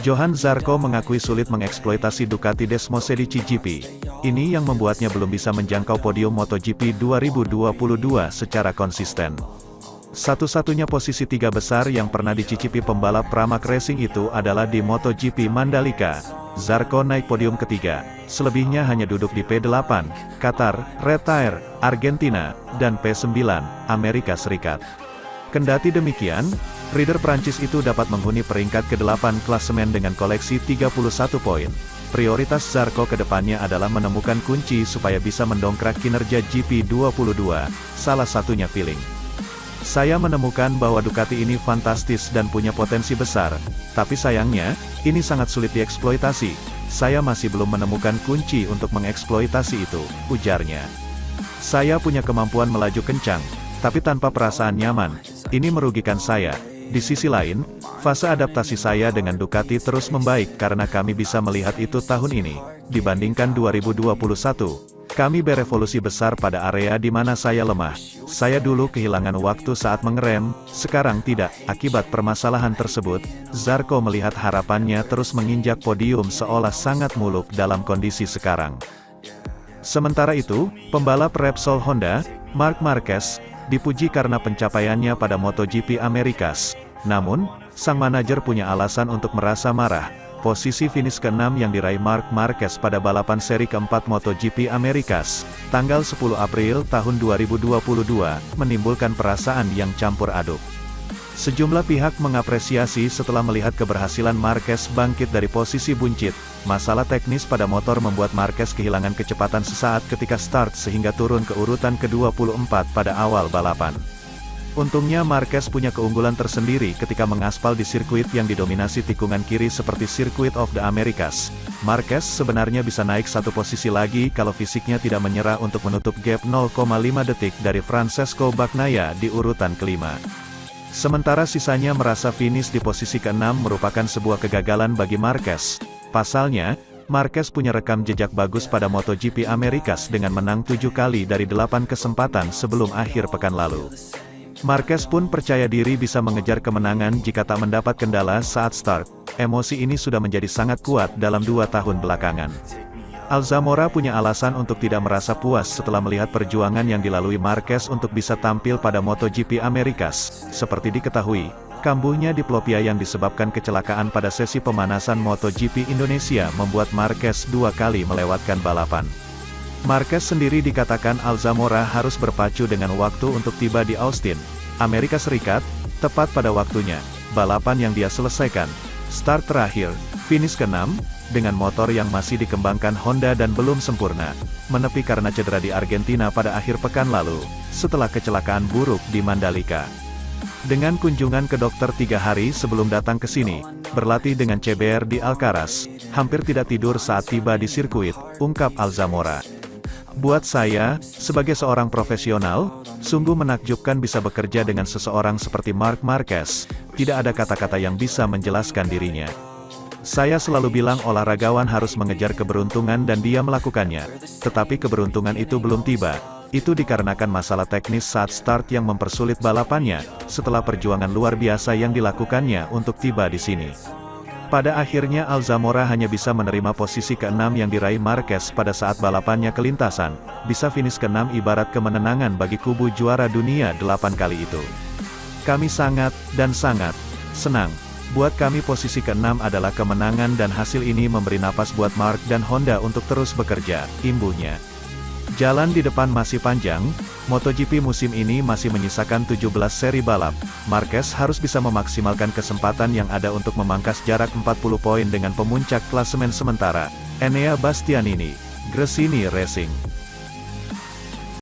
Johann Zarco mengakui sulit mengeksploitasi Ducati Desmosedici GP. Ini yang membuatnya belum bisa menjangkau podium MotoGP 2022 secara konsisten. Satu-satunya posisi 3 besar yang pernah dicicipi pembalap Pramac Racing itu adalah di MotoGP Mandalika. Zarco naik podium ketiga, selebihnya hanya duduk di P8, Qatar, Red Tire, Argentina, dan P9, Amerika Serikat. Kendati demikian, rider Prancis itu dapat menghuni peringkat ke-8 klasemen dengan koleksi 31 poin. Prioritas Zarco ke depannya adalah menemukan kunci supaya bisa mendongkrak kinerja GP22, salah satunya feeling. Saya menemukan bahwa Ducati ini fantastis dan punya potensi besar, tapi sayangnya, ini sangat sulit dieksploitasi. Saya masih belum menemukan kunci untuk mengeksploitasi itu, ujarnya. Saya punya kemampuan melaju kencang, tapi tanpa perasaan nyaman. Ini merugikan saya. Di sisi lain, fase adaptasi saya dengan Ducati terus membaik karena kami bisa melihat itu tahun ini. Dibandingkan 2021, kami berevolusi besar pada area di mana saya lemah. Saya dulu kehilangan waktu saat mengerem, sekarang tidak. Akibat permasalahan tersebut, Zarco melihat harapannya terus menginjak podium seolah sangat muluk dalam kondisi sekarang. Sementara itu, pembalap Repsol Honda, Marc Marquez, dipuji karena pencapaiannya pada MotoGP Amerikas. Namun, sang manajer punya alasan untuk merasa marah. Posisi finish ke-6 yang diraih Marc Marquez pada balapan seri keempat MotoGP Amerikas, tanggal 10 April tahun 2022, menimbulkan perasaan yang campur aduk. Sejumlah pihak mengapresiasi setelah melihat keberhasilan Marquez bangkit dari posisi buncit. Masalah teknis pada motor membuat Marquez kehilangan kecepatan sesaat ketika start sehingga turun ke urutan ke-24 pada awal balapan. Untungnya Marquez punya keunggulan tersendiri ketika mengaspal di sirkuit yang didominasi tikungan kiri seperti Circuit of the Americas. Marquez sebenarnya bisa naik satu posisi lagi kalau fisiknya tidak menyerah untuk menutup gap 0,5 detik dari Francesco Bagnaia di urutan kelima. Sementara sisanya merasa finish di posisi ke-6 merupakan sebuah kegagalan bagi Marquez. Pasalnya, Marquez punya rekam jejak bagus pada MotoGP Amerikas dengan menang 7 kali dari 8 kesempatan sebelum akhir pekan lalu. Marquez pun percaya diri bisa mengejar kemenangan jika tak mendapat kendala saat start. Emosi ini sudah menjadi sangat kuat dalam 2 tahun belakangan. Alzamora punya alasan untuk tidak merasa puas setelah melihat perjuangan yang dilalui Marquez untuk bisa tampil pada MotoGP Amerikas. Seperti diketahui, kambuhnya diplopia yang disebabkan kecelakaan pada sesi pemanasan MotoGP Indonesia membuat Marquez 2 kali melewatkan balapan. Marquez sendiri dikatakan Alzamora harus berpacu dengan waktu untuk tiba di Austin, Amerika Serikat, tepat pada waktunya. Balapan yang dia selesaikan, start terakhir, finish ke-6, dengan motor yang masih dikembangkan Honda dan belum sempurna, menepi karena cedera di Argentina pada akhir pekan lalu, setelah kecelakaan buruk di Mandalika. Dengan kunjungan ke dokter 3 hari sebelum datang ke sini, berlatih dengan CBR di Alcaraz, hampir tidak tidur saat tiba di sirkuit, ungkap Alzamora. Buat saya, sebagai seorang profesional, sungguh menakjubkan bisa bekerja dengan seseorang seperti Marc Marquez. Tidak ada kata-kata yang bisa menjelaskan dirinya. Saya selalu bilang olahragawan harus mengejar keberuntungan dan dia melakukannya. Tetapi keberuntungan itu belum tiba. Itu dikarenakan masalah teknis saat start yang mempersulit balapannya, setelah perjuangan luar biasa yang dilakukannya untuk tiba di sini. Pada akhirnya Alzamora hanya bisa menerima posisi ke-6 yang diraih Marquez pada saat balapannya ke lintasan. Bisa finish ke-6 ibarat kemenangan bagi kubu juara dunia 8 kali itu. Kami sangat senang. Buat kami posisi ke-6 adalah kemenangan dan hasil ini memberi napas buat Marc dan Honda untuk terus bekerja, imbuhnya. Jalan di depan masih panjang, MotoGP musim ini masih menyisakan 17 seri balap. Marquez harus bisa memaksimalkan kesempatan yang ada untuk memangkas jarak 40 poin dengan pemuncak klasemen sementara, Enea Bastianini, Gresini Racing.